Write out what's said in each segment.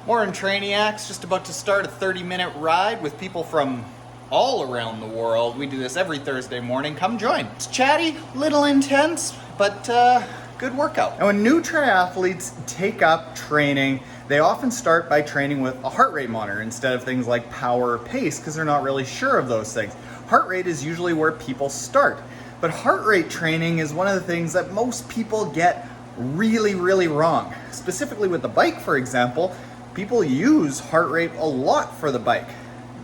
Morning Trainiacs, just about to start a 30-minute ride with people from all around the world. We do this every Thursday morning. Come join. It's chatty, little intense, but good workout. Now when new triathletes take up training, they often start by training with a heart rate monitor instead of things like power or pace because they're not really sure of those things. Heart rate is usually where people start, but heart rate training is one of the things that most people get really wrong. Specifically with the bike, for example, people use heart rate a lot for the bike.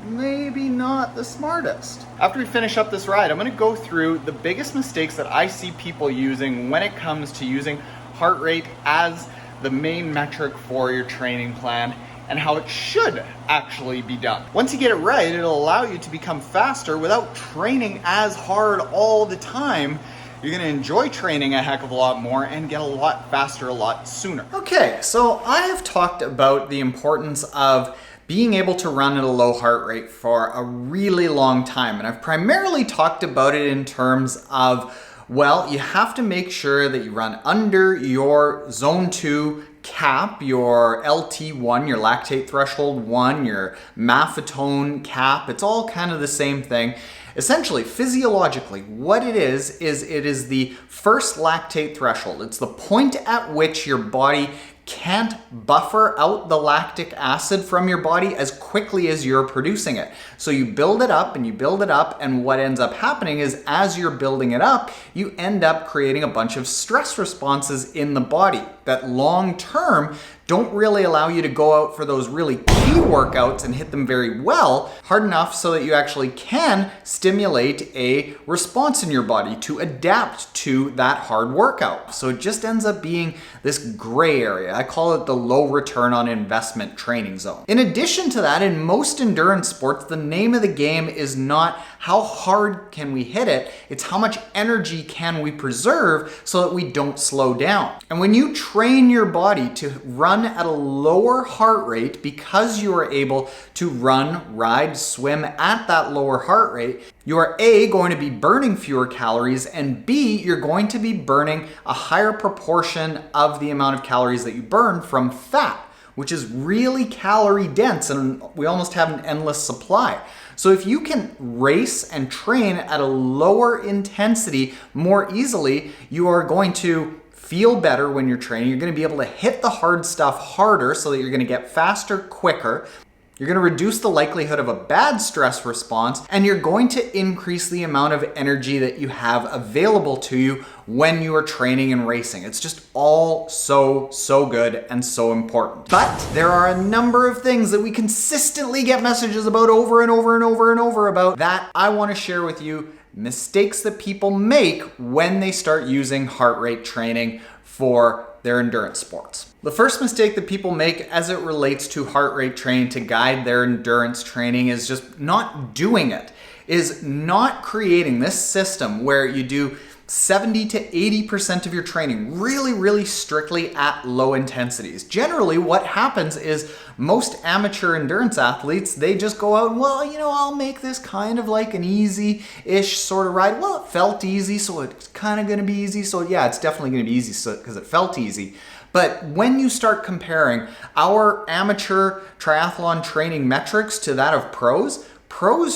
Maybe not the smartest. After we finish up this ride, I'm going to go through the biggest mistakes that I see people using when it comes to using heart rate as the main metric for your training plan and how it should actually be done. Once you get it right, it'll allow you to become faster without training as hard all the time. You're gonna enjoy training a heck of a lot more and get a lot faster a lot sooner. Okay, so I have talked about the importance of being able to run at a low heart rate for a really long time. And I've primarily talked about it in terms of, well, you have to make sure that you run under your zone 2 cap, your LT1, your lactate threshold 1, your Maffetone cap. It's all kind of the same thing. Essentially, physiologically, what it is it is the first lactate threshold. It's the point at which your body can't buffer out the lactic acid from your body as quickly as you're producing it. So you build it up and you build it up, and what ends up happening is as you're building it up, you end up creating a bunch of stress responses in the body that long term don't really allow you to go out for those really key workouts and hit them very well, hard enough so that you actually can stimulate a response in your body to adapt to that hard workout. So it just ends up being this gray area. I call it the low return on investment training zone. In addition to that, in most endurance sports, the name of the game is not how hard can we hit it, it's how much energy can we preserve so that we don't slow down. And when you train your body to run at a lower heart rate because you are able to run, ride, swim at that lower heart rate, you are A, going to be burning fewer calories, and B, you're going to be burning a higher proportion of the amount of calories that you burn from fat, which is really calorie dense, and we almost have an endless supply. So if you can race and train at a lower intensity more easily, you are going to feel better when you're training. You're going to be able to hit the hard stuff harder so that you're going to get faster quicker. You're going to reduce the likelihood of a bad stress response, and you're going to increase the amount of energy that you have available to you when you are training and racing. It's just all so good and so important. But there are a number of things that we consistently get messages about over and over about that I want to share with you. Mistakes that people make when they start using heart rate training for their endurance sports. The first mistake that people make as it relates to heart rate training to guide their endurance training is just not doing it, is not creating this system where you do 70 to 80% of your training really strictly at low intensities. Generally, what happens is most amateur endurance athletes, they just go out and, well, you know, I'll make this kind of like an easy-ish sort of ride. Well, it felt easy, so it's kind of going to be easy. So yeah, it's definitely going to be easy because it felt easy. But when you start comparing our amateur triathlon training metrics to that of pros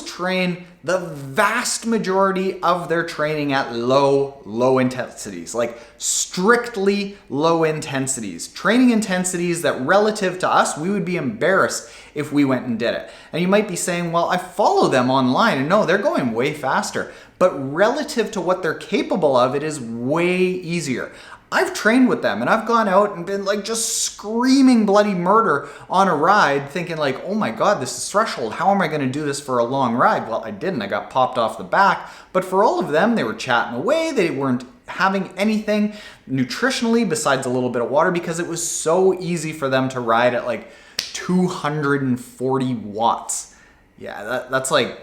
train the vast majority of their training at low intensities, like strictly low intensities. Training intensities that relative to us, we would be embarrassed if we went and did it. And you might be saying, well, I follow them online and no, they're going way faster. But relative to what they're capable of, it is way easier. I've trained with them and I've gone out and been like just screaming bloody murder on a ride thinking like, oh my God, this is threshold. How am I going to do this for a long ride? Well, I didn't. I got popped off the back. But for all of them, they were chatting away. They weren't having anything nutritionally besides a little bit of water because it was so easy for them to ride at like 240 watts. Yeah, that's like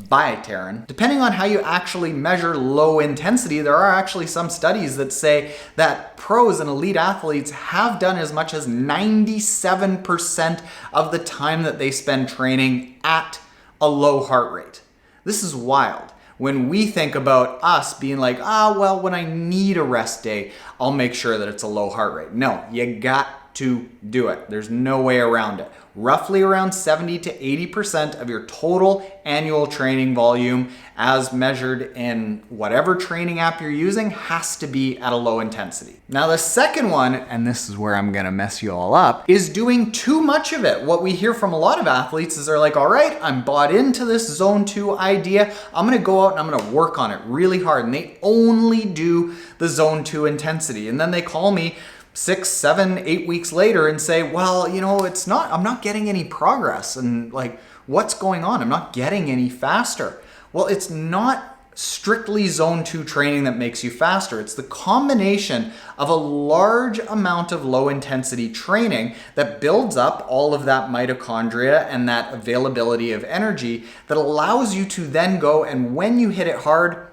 Bye, Taren. Depending on how you actually measure low intensity, there are actually some studies that say that pros and elite athletes have done as much as 97% of the time that they spend training at a low heart rate. This is wild. When we think about us being like, well, when I need a rest day, I'll make sure that it's a low heart rate. No, you got to do it. There's no way around it. Roughly around 70 to 80% of your total annual training volume, as measured in whatever training app you're using, has to be at a low intensity. Now the second one, and this is where I'm gonna mess you all up, is doing too much of it. What we hear from a lot of athletes is they're like, all right, I'm bought into this zone 2 idea. I'm gonna go out and I'm gonna work on it really hard. And they only do the zone 2 intensity. And then they call me 6, 7, 8 weeks later and say, well, you know, I'm not getting any progress. And like, what's going on? I'm not getting any faster. Well, it's not strictly zone 2 training that makes you faster. It's the combination of a large amount of low intensity training that builds up all of that mitochondria and that availability of energy that allows you to then go, and when you hit it hard,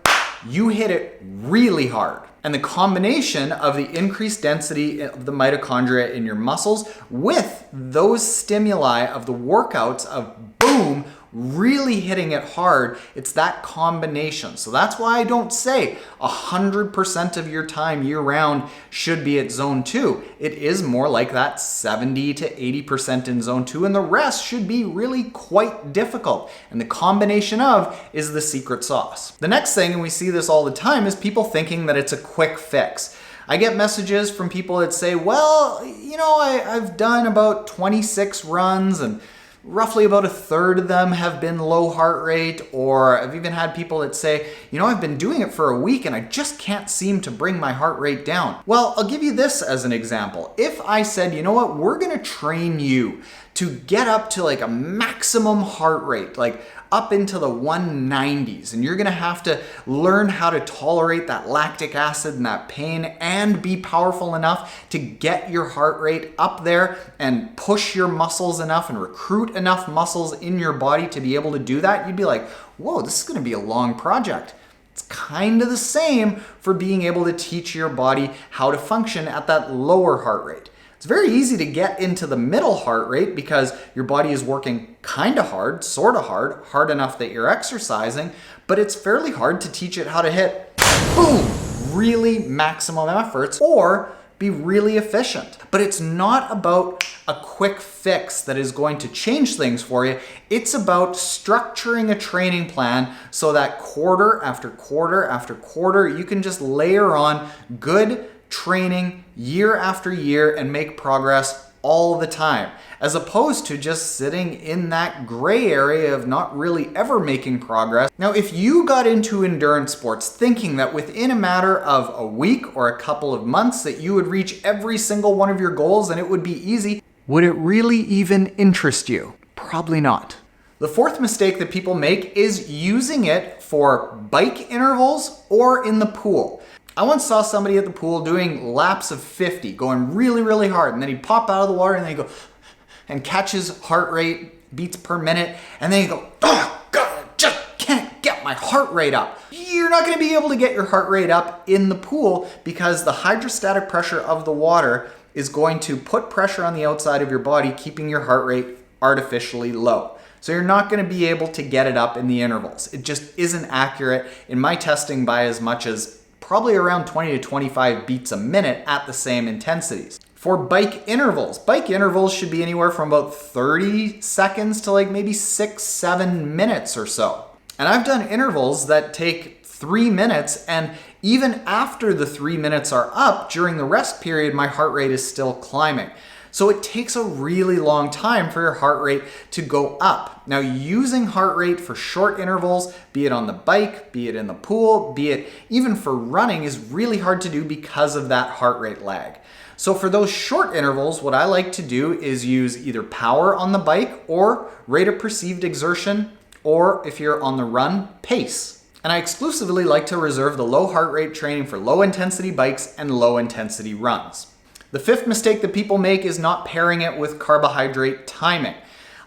you hit it really hard. And the combination of the increased density of the mitochondria in your muscles with those stimuli of the workouts of boom, really hitting it hard, it's that combination. So that's why I don't say 100% of your time year round should be at zone 2. It is more like that 70 to 80% in zone 2, and the rest should be really quite difficult. And the combination of is the secret sauce. The next thing, and we see this all the time, is people thinking that it's a quick fix. I get messages from people that say, well, you know, I've done about 26 runs and roughly about a third of them have been low heart rate, or I've even had people that say, you know, I've been doing it for a week and I just can't seem to bring my heart rate down. Well, I'll give you this as an example. If I said, you know what, we're gonna train you to get up to like a maximum heart rate, like up into the 190s, and you're gonna have to learn how to tolerate that lactic acid and that pain and be powerful enough to get your heart rate up there and push your muscles enough and recruit enough muscles in your body to be able to do that, you'd be like, whoa, this is gonna be a long project. It's kind of the same for being able to teach your body how to function at that lower heart rate. It's very easy to get into the middle heart rate because your body is working kind of hard, sort of hard enough that you're exercising, but it's fairly hard to teach it how to hit, boom, really maximum efforts or be really efficient. But it's not about a quick fix that is going to change things for you. It's about structuring a training plan so that quarter after quarter after quarter, you can just layer on good training year after year and make progress all the time, as opposed to just sitting in that gray area of not really ever making progress. Now, if you got into endurance sports thinking that within a matter of a week or a couple of months that you would reach every single one of your goals and it would be easy, would it really even interest you? Probably not. The fourth mistake that people make is using it for bike intervals or in the pool. I once saw somebody at the pool doing laps of 50, going really, really hard, and then he'd pop out of the water and then he'd go and catch his heart rate, beats per minute, and then he'd go, oh God, I just can't get my heart rate up. You're not gonna be able to get your heart rate up in the pool because the hydrostatic pressure of the water is going to put pressure on the outside of your body, keeping your heart rate artificially low. So you're not gonna be able to get it up in the intervals. It just isn't accurate in my testing by as much as probably around 20 to 25 beats a minute at the same intensities. For bike intervals should be anywhere from about 30 seconds to like maybe 6, 7 minutes or so. And I've done intervals that take 3 minutes, and even after the 3 minutes are up, during the rest period, my heart rate is still climbing. So it takes a really long time for your heart rate to go up. Now, using heart rate for short intervals, be it on the bike, be it in the pool, be it even for running, is really hard to do because of that heart rate lag. So for those short intervals, what I like to do is use either power on the bike or rate of perceived exertion, or if you're on the run, pace. And I exclusively like to reserve the low heart rate training for low intensity bikes and low intensity runs. The fifth mistake that people make is not pairing it with carbohydrate timing.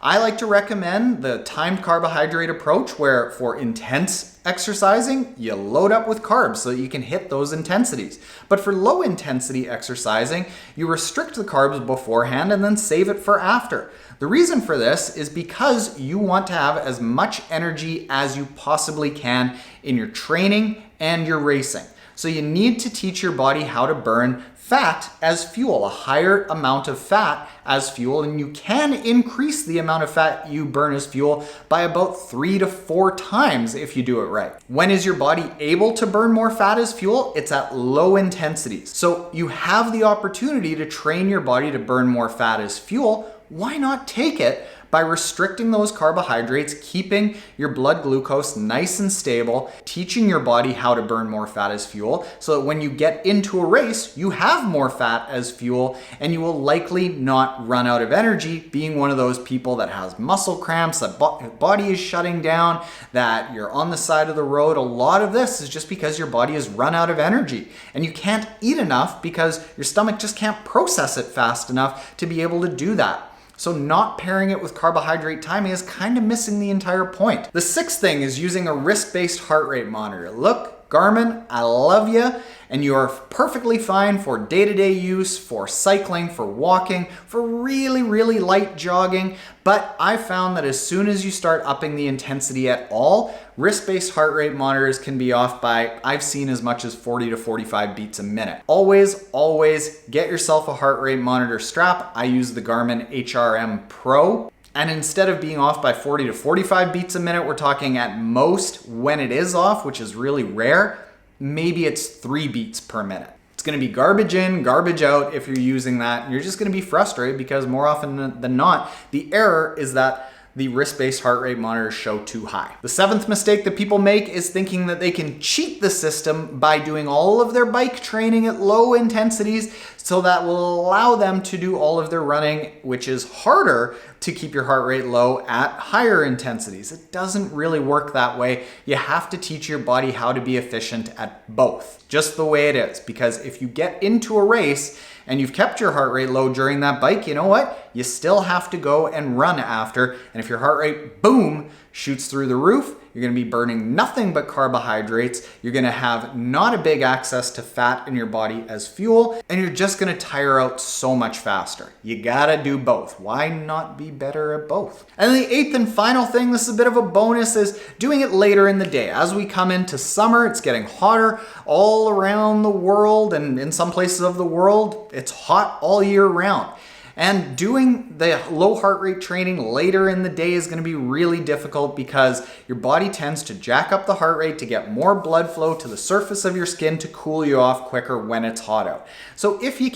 I like to recommend the timed carbohydrate approach, where for intense exercising, you load up with carbs so that you can hit those intensities. But for low intensity exercising, you restrict the carbs beforehand and then save it for after. The reason for this is because you want to have as much energy as you possibly can in your training and your racing. So you need to teach your body how to burn fat as fuel, a higher amount of fat as fuel, and you can increase the amount of fat you burn as fuel by about 3 to 4 times if you do it right. When is your body able to burn more fat as fuel? It's at low intensities. So you have the opportunity to train your body to burn more fat as fuel. Why not take it by restricting those carbohydrates, keeping your blood glucose nice and stable, teaching your body how to burn more fat as fuel, so that when you get into a race, you have more fat as fuel and you will likely not run out of energy, being one of those people that has muscle cramps, that body is shutting down, that you're on the side of the road. A lot of this is just because your body has run out of energy and you can't eat enough because your stomach just can't process it fast enough to be able to do that. So not pairing it with carbohydrate timing is kind of missing the entire point. The sixth thing is using a wrist-based heart rate monitor. Look, Garmin, I love you, and you are perfectly fine for day-to-day use, for cycling, for walking, for really, really light jogging. But I found that as soon as you start upping the intensity at all, wrist-based heart rate monitors can be off by, I've seen as much as 40 to 45 beats a minute. Always get yourself a heart rate monitor strap. I use the Garmin HRM Pro. And instead of being off by 40 to 45 beats a minute, we're talking at most, when it is off, which is really rare, maybe it's 3 beats per minute. It's gonna be garbage in, garbage out if you're using that. And you're just gonna be frustrated because more often than not, the error is that the wrist-based heart rate monitors show too high. The seventh mistake that people make is thinking that they can cheat the system by doing all of their bike training at low intensities, so that will allow them to do all of their running, which is harder to keep your heart rate low at higher intensities. It doesn't really work that way. You have to teach your body how to be efficient at both, just the way it is. Because if you get into a race and you've kept your heart rate low during that bike, you know what? You still have to go and run after. And if your heart rate, boom, shoots through the roof, you're gonna be burning nothing but carbohydrates. You're gonna have not a big access to fat in your body as fuel, and you're just gonna tire out so much faster. You gotta do both. Why not be better at both? And the eighth and final thing, this is a bit of a bonus, is doing it later in the day. As we come into summer, it's getting hotter all around the world, and in some places of the world, it's hot all year round. And doing the low heart rate training later in the day is going to be really difficult because your body tends to jack up the heart rate to get more blood flow to the surface of your skin to cool you off quicker when it's hot out. So if you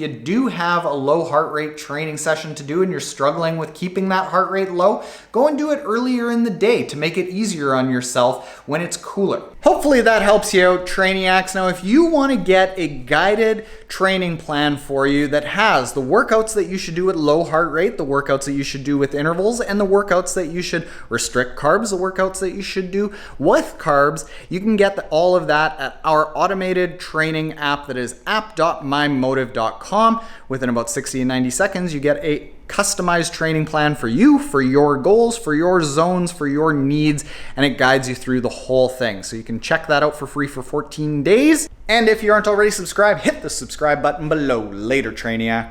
do have a low heart rate training session to do and you're struggling with keeping that heart rate low, go and do it earlier in the day to make it easier on yourself when it's cooler. Hopefully that helps you out, Trainiacs. Now, if you want to get a guided training plan for you that has the workouts that you should do at low heart rate, the workouts that you should do with intervals, and the workouts that you should restrict carbs, the workouts that you should do with carbs, you can get all of that at our automated training app that is app.mymotive.com. Within about 60 and 90 seconds, you get a customized training plan for you, for your goals, for your zones, for your needs, and it guides you through the whole thing. So you can check that out for free for 14 days. And if you aren't already subscribed, hit the subscribe button below. Later, Trainiacs.